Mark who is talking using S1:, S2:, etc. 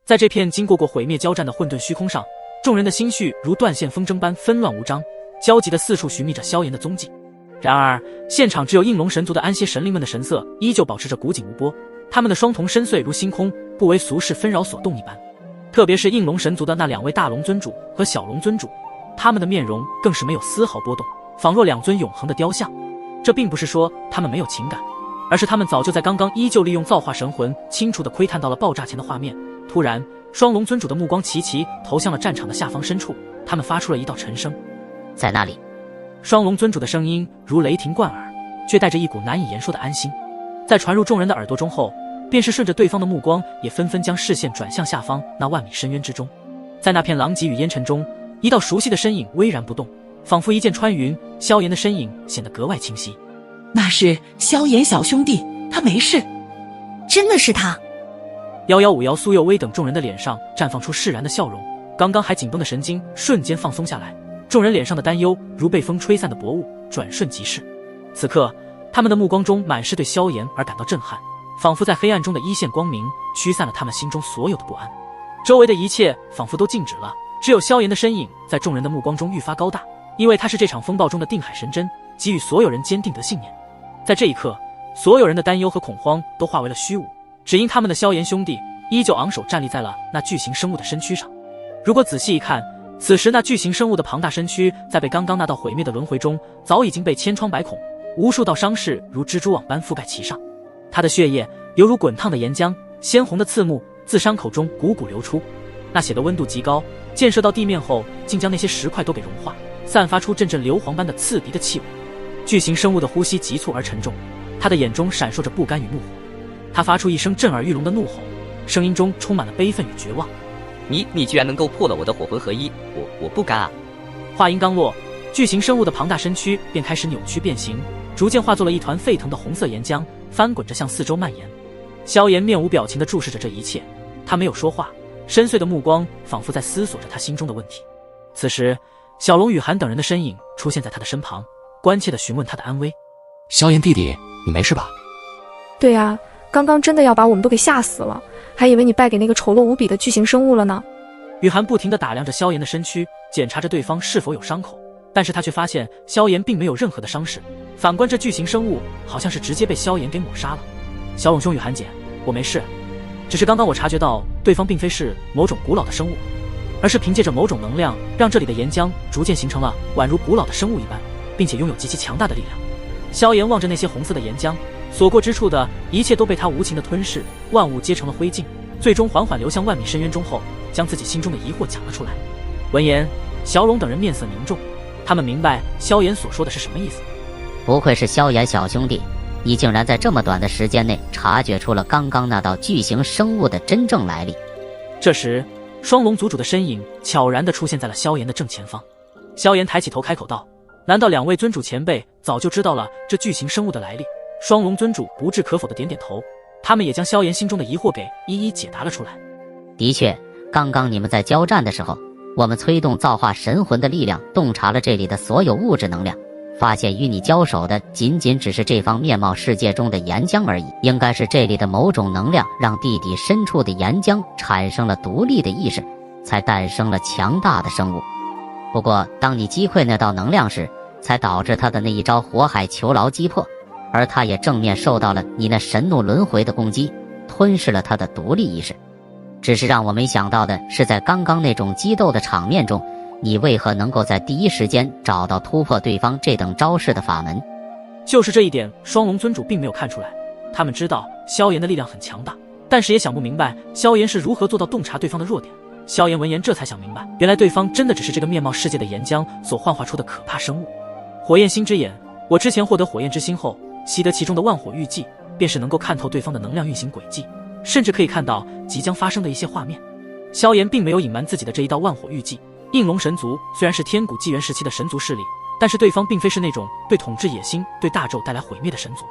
S1: 在这片经过毁灭交战的混沌虚空上，众人的心绪如断线风筝般纷乱无章，焦急地四处寻觅着萧炎的踪迹。然而现场只有应龙神族的安歇神灵们的神色依旧保持着古井无波，他们的双瞳深邃如星空，不为俗世纷扰所动一般。特别是应龙神族的那2位大龙尊主和小龙尊主，他们的面容更是没有丝毫波动，仿若2尊永恒的雕像。这并不是说他们没有情感，而是他们早就在刚刚依旧利用造化神魂清楚地窥探到了爆炸前的画面。突然，双龙尊主的目光齐齐投向了战场的下方深处，他们发出了一道沉声：“
S2: 在那里。”
S1: 双龙尊主的声音如雷霆贯耳，却带着一股难以言说的安心。在传入众人的耳朵中后，便是顺着对方的目光，也纷纷将视线转向下方那万米深渊之中。在那片狼藉与烟尘中，一道熟悉的身影巍然不动，仿佛一剑穿云。萧炎的身影显得格外清晰。
S3: 那是萧炎小兄弟，他没事。
S4: 真的是他。
S1: 1151苏佑威等众人的脸上绽放出释然的笑容，刚刚还紧绷的神经瞬间放松下来，众人脸上的担忧如被风吹散的薄雾，转瞬即逝。此刻他们的目光中满是对萧炎而感到震撼，仿佛在黑暗中的一线光明驱散了他们心中所有的不安。周围的一切仿佛都静止了，只有萧炎的身影在众人的目光中愈发高大，因为他是这场风暴中的定海神针，给予所有人坚定的信念。在这一刻，所有人的担忧和恐慌都化为了虚无，只因他们的萧炎兄弟依旧昂首站立在了那巨型生物的身躯上。如果仔细一看，此时那巨型生物的庞大身躯在被刚刚那道毁灭的轮回中，早已经被千疮百孔，无数道伤势如蜘蛛网般覆盖其上。他的血液犹如滚烫的岩浆，鲜红的刺目自伤口中汩汩流出，那血的温度极高，溅射到地面后竟将那些石块都给融化，散发出阵阵硫磺般的刺鼻的气味。巨型生物的呼吸急促而沉重，他的眼中闪烁着不甘与怒火，他发出一声震耳欲聋的怒吼，声音中充满了悲愤与绝望。
S2: 你居然能够破了我的火魂合一，我不甘啊！
S1: 话音刚落，巨型生物的庞大身躯便开始扭曲变形，逐渐化作了一团沸腾的红色岩浆，翻滚着向四周蔓延。萧炎面无表情地注视着这一切，他没有说话，深邃的目光仿佛在思索着他心中的问题。此时小龙、雨涵等人的身影出现在他的身旁，关切地询问他的安危。
S5: 萧炎弟弟，你没事吧？
S6: 对啊，刚刚真的要把我们都给吓死了，还以为你败给那个丑陋无比的巨型生物了呢。
S1: 雨涵不停地打量着萧炎的身躯，检查着对方是否有伤口，但是他却发现萧炎并没有任何的伤势，反观这巨型生物好像是直接被萧炎给抹杀了。小龙兄，雨涵姐，我没事，只是刚刚我察觉到对方并非是某种古老的生物，而是凭借着某种能量，让这里的岩浆逐渐形成了宛如古老的生物一般，并且拥有极其强大的力量。萧炎望着那些红色的岩浆，所过之处的一切都被他无情的吞噬，万物皆成了灰烬，最终缓缓流向万米深渊中后，将自己心中的疑惑讲了出来。闻言，小龙等人面色凝重，他们明白萧炎所说的是什么意思。
S2: 不愧是萧炎小兄弟，你竟然在这么短的时间内察觉出了刚刚那道巨型生物的真正来历。
S1: 这时双龙族主的身影悄然地出现在了萧炎的正前方。萧炎抬起头开口道：难道2位尊主前辈早就知道了这巨型生物的来历？双龙尊主不置可否的点点头，他们也将萧炎心中的疑惑给一一解答了出来。
S2: 的确，刚刚你们在交战的时候，我们催动造化神魂的力量，洞察了这里的所有物质能量，发现与你交手的仅仅只是这方面貌世界中的岩浆而已。应该是这里的某种能量让地底深处的岩浆产生了独立的意识，才诞生了强大的生物。不过当你击溃那道能量时，才导致他的那一招火海囚牢击破，而他也正面受到了你那神怒轮回的攻击，吞噬了他的独立意识。只是让我没想到的是，在刚刚那种激斗的场面中，你为何能够在第一时间找到突破对方这等招式的法门？
S1: 就是这一点，双龙尊主并没有看出来。他们知道萧炎的力量很强大，但是也想不明白萧炎是如何做到洞察对方的弱点。萧炎闻言这才想明白，原来对方真的只是这个面貌世界的岩浆所幻化出的可怕生物。火焰星之眼，我之前获得火焰之心后，习得其中的万火玉技，便是能够看透对方的能量运行轨迹，甚至可以看到即将发生的一些画面。萧炎并没有隐瞒自己的这一道万火玉技。应龙神族虽然是天古纪元时期的神族势力，但是对方并非是那种对统治野心、对大纣带来毁灭的神族，